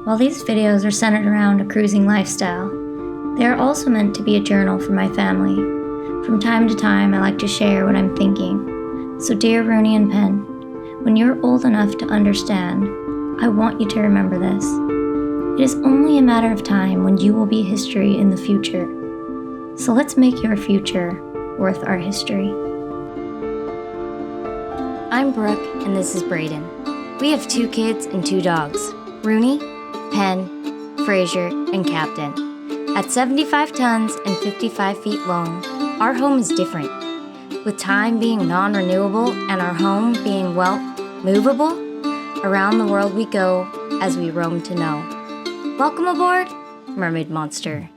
While these videos are centered around a cruising lifestyle, they are also meant to be a journal for my family. From time to time, I like to share what I'm thinking. So dear Rooney and Penn, when you're old enough to understand, I want you to remember this. It is only a matter of time when you will be history in the future. So let's make your future worth our history. I'm Brooke, and this is Braden. We have 2 kids and 2 dogs, Rooney, Penn, Fraser, and Captain. At 75 tons and 55 feet long, our home is different. With time being non-renewable and our home being, well, movable, around the world we go as we roam to know. Welcome aboard Mermaid Monster.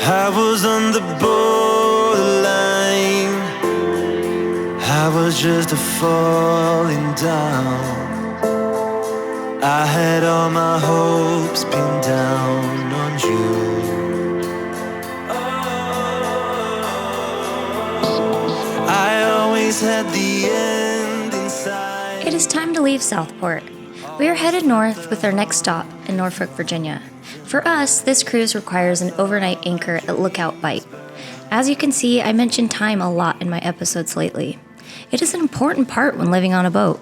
I was on the borderline. I was just a falling down. I had all my hopes pinned down on you. I always had the end inside. It is time to leave Southport. We are headed north with our next stop in Norfolk, Virginia. For us, this cruise requires an overnight anchor at Lookout Bight. As you can see, I mention time a lot in my episodes lately. It is an important part when living on a boat.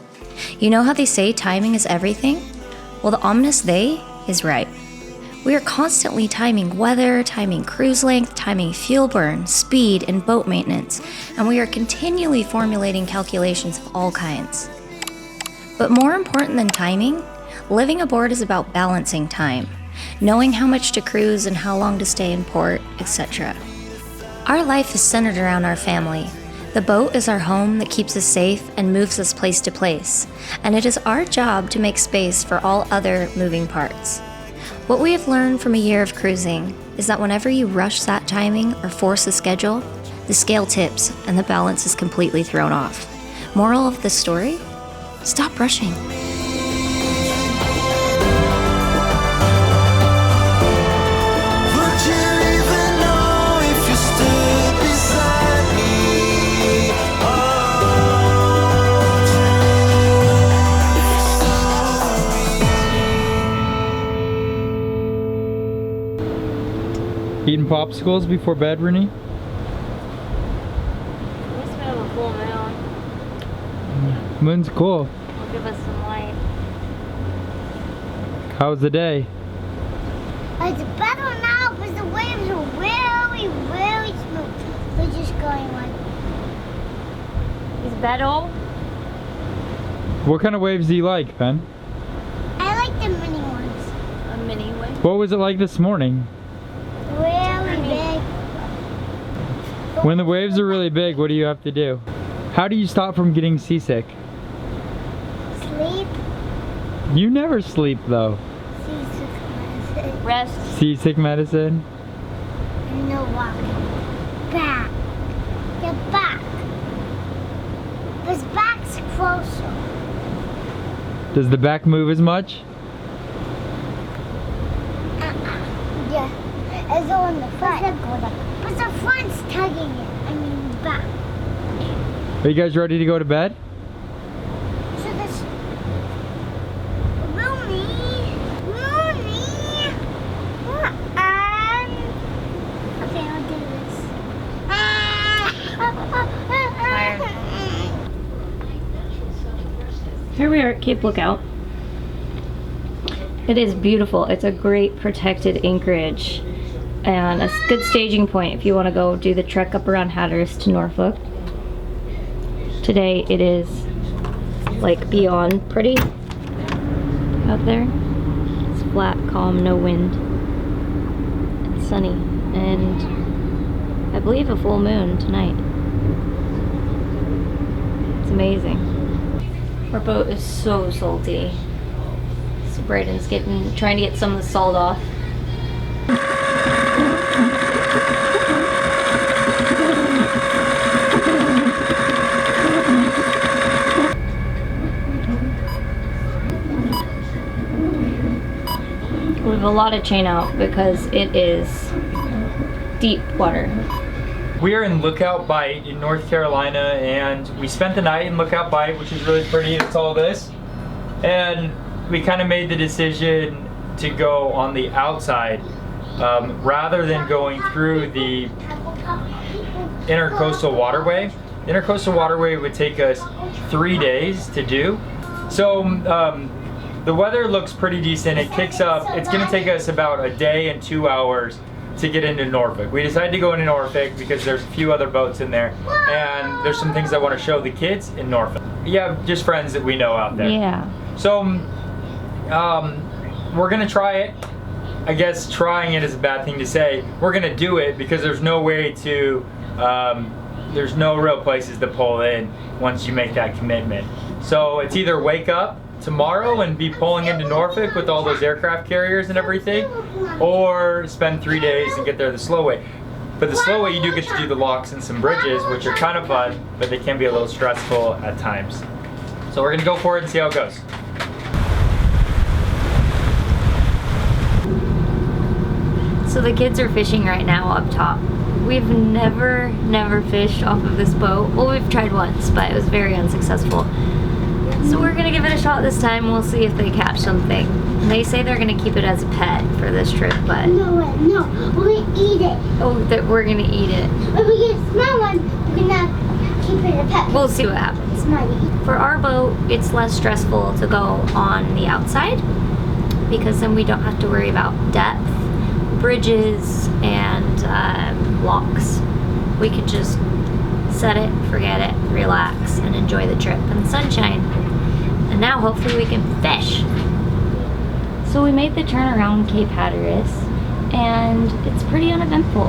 You know how they say timing is everything? Well, the ominous they is right. We are constantly timing weather, timing cruise length, timing fuel burn, speed, and boat maintenance, and we are continually formulating calculations of all kinds. But more important than timing, living aboard is about balancing time, knowing how much to cruise and how long to stay in port, etc. Our life is centered around our family. The boat is our home that keeps us safe and moves us place to place, and it is our job to make space for all other moving parts. What we have learned from a year of cruising is that whenever you rush that timing or force a schedule, the scale tips and the balance is completely thrown off. Moral of the story? Stop rushing. Eating popsicles before bed, Rooney? We just have a full moon. Moon's cool. It'll give us some light. How's the day? It's better now because the waves are really, really smooth. They're just going like. Is better? What kind of waves do you like, Ben? I like the mini ones. A mini wave? What was it like this morning? Really big. When the waves are really big, what do you have to do? How do you stop from getting seasick? Sleep. You never sleep though. Seasick medicine. Rest. Seasick medicine? No walking. Back. The back. This back's closer. Does the back move as much? Yeah. As though in the front. But the front's tugging it. I mean, back. Are you guys ready to go to bed? So this. Rooney. Okay, I'll do this. Here we are at Cape Lookout. It is beautiful. It's a great protected anchorage and a good staging point if you want to go do the trek up around Hatteras to Norfolk. Today it is like beyond pretty out there. It's flat, calm, no wind. It's sunny and I believe a full moon tonight. It's amazing. Our boat is so salty. So Braden's trying to get some of the salt off. We have a lot of chain out because it is deep water. We are in Lookout Bight in North Carolina, and we spent the night in Lookout Bight, which is really pretty. It's all this. And we kind of made the decision to go on the outside rather than going through the Intercoastal Waterway. The Intercoastal Waterway would take us 3 days to do. So the weather looks pretty decent. It kicks up. It's going to take us about a day and 2 hours to get into Norfolk. We decided to go into Norfolk because there's a few other boats in there, and there's some things I want to show the kids in Norfolk. Yeah, just friends that we know out there. Yeah. So we're gonna try it. I guess trying it is a bad thing to say. We're gonna do it because there's no way to, there's no real places to pull in once you make that commitment. So it's either wake up tomorrow and be pulling into Norfolk with all those aircraft carriers and everything, or spend 3 days and get there the slow way. But the slow way, you do get to do the locks and some bridges, which are kind of fun, but they can be a little stressful at times. So we're gonna go for it and see how it goes. So the kids are fishing right now up top. We've never fished off of this boat. Well, we've tried once, but it was very unsuccessful. So we're gonna give it a shot this time. We'll see if they catch something. They say they're gonna keep it as a pet for this trip, but... No, we're gonna eat it. Oh, that we're gonna eat it. If we get a small one, we're gonna keep it a pet. We'll see what happens. Smarty. For our boat, it's less stressful to go on the outside because then we don't have to worry about depth, bridges, and locks. We could just set it, forget it, relax, and enjoy the trip and the sunshine. And now hopefully we can fish. So we made the turn around Cape Hatteras, and it's pretty uneventful.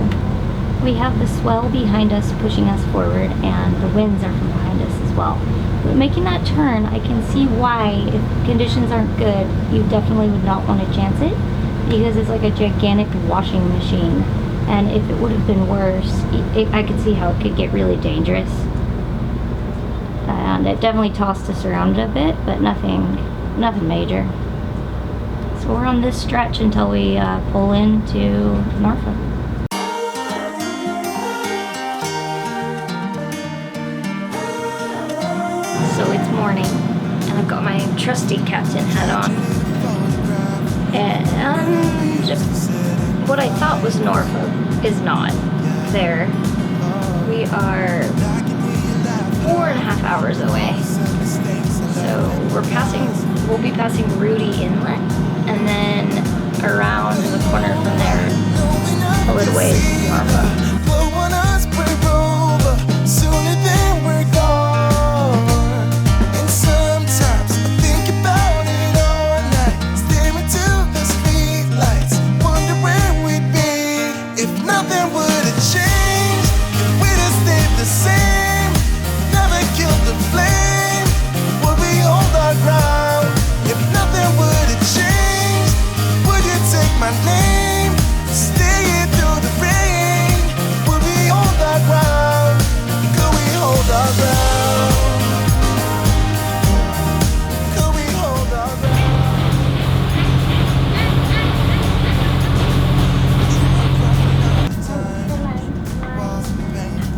We have the swell behind us pushing us forward, and the winds are from behind us as well. But making that turn, I can see why, if conditions aren't good, you definitely would not want to chance it, because it's like a gigantic washing machine. And if it would have been worse, I could see how it could get really dangerous. And it definitely tossed us around a bit, but nothing major. So we're on this stretch until we pull into Norfolk. So it's morning, and I've got my trusty captain hat on. And what I thought was Norfolk is not there. We are 4.5 hours away. So we'll be passing Rooney Inlet, and then around the corner from there, a little ways to Norfolk.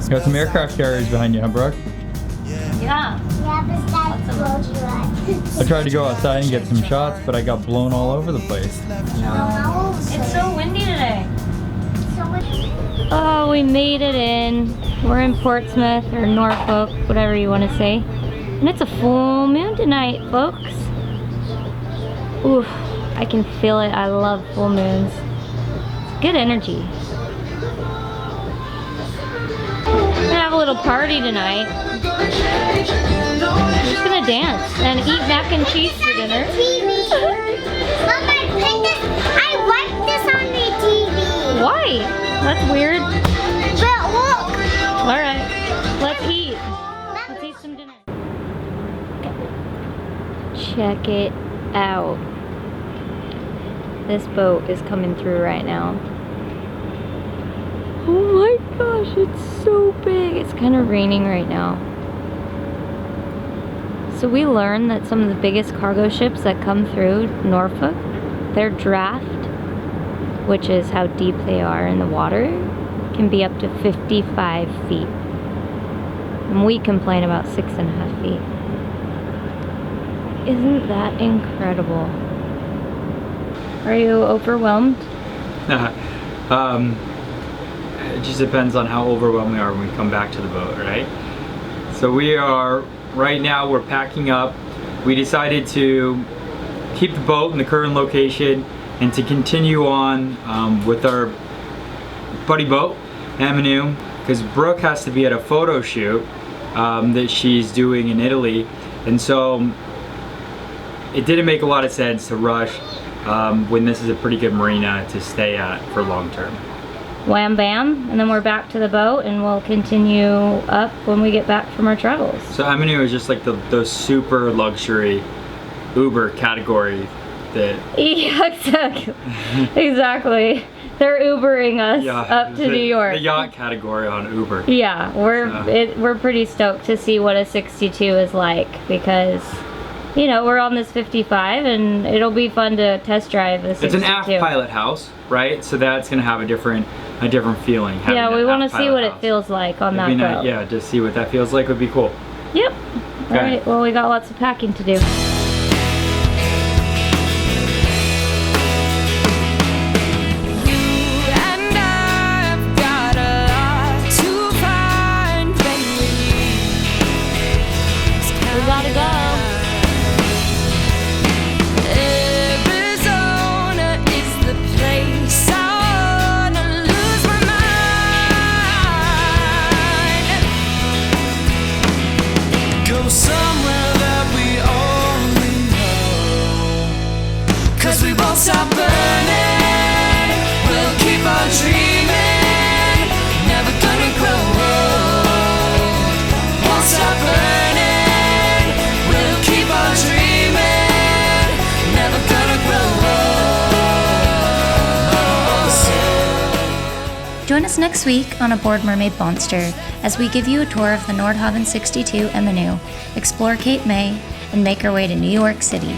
Got some aircraft carriers behind you, huh, Brooke? Yeah. Yeah, but that's what you like. I tried to go outside and get some shots, but I got blown all over the place. No, it's so windy today. Oh, we made it in. We're in Portsmouth or Norfolk, whatever you want to say. And it's a full moon tonight, folks. Ooh, I can feel it. I love full moons. It's good energy. We're gonna have a little party tonight. We're just gonna dance and eat mac and cheese for dinner. Mama, I like this on the TV. Why? That's weird. But look. Alright, let's eat. Let's eat some dinner. Check it out. This boat is coming through right now. Oh my gosh, it's so big. It's kind of raining right now. So we learned that some of the biggest cargo ships that come through Norfolk, their draft, which is how deep they are in the water, can be up to 55 feet. And we complain about 6.5 feet. Isn't that incredible? Are you overwhelmed? It just depends on how overwhelmed we are when we come back to the boat, right? So right now we're packing up. We decided to keep the boat in the current location and to continue on with our buddy boat, Amanu, because Brooke has to be at a photo shoot that she's doing in Italy, and so it didn't make a lot of sense to rush when this is a pretty good marina to stay at for long term. Wham bam, and then we're back to the boat and we'll continue up when we get back from our travels. So Amanu is just like those super luxury Uber category that... Yeah, exactly. They're Ubering us up to New York. The yacht category on Uber. Yeah, we're pretty stoked to see what a 62 is like, because you know, we're on this 55 and it'll be fun to test drive the 62. It's an aft pilot house, right? So that's gonna have a different feeling. Yeah, we want to see what it feels like on that boat. Yeah, to see what that feels like would be cool. Yep. Okay. Alright, well we got lots of packing to do. Stop burning, we'll keep on dreaming, never gonna grow old. Won't stop burning, we'll keep on dreaming, never gonna grow old. Join us next week on Aboard Mermaid Monster as we give you a tour of the Nordhavn 62 Amanu, explore Cape May, and make our way to New York City.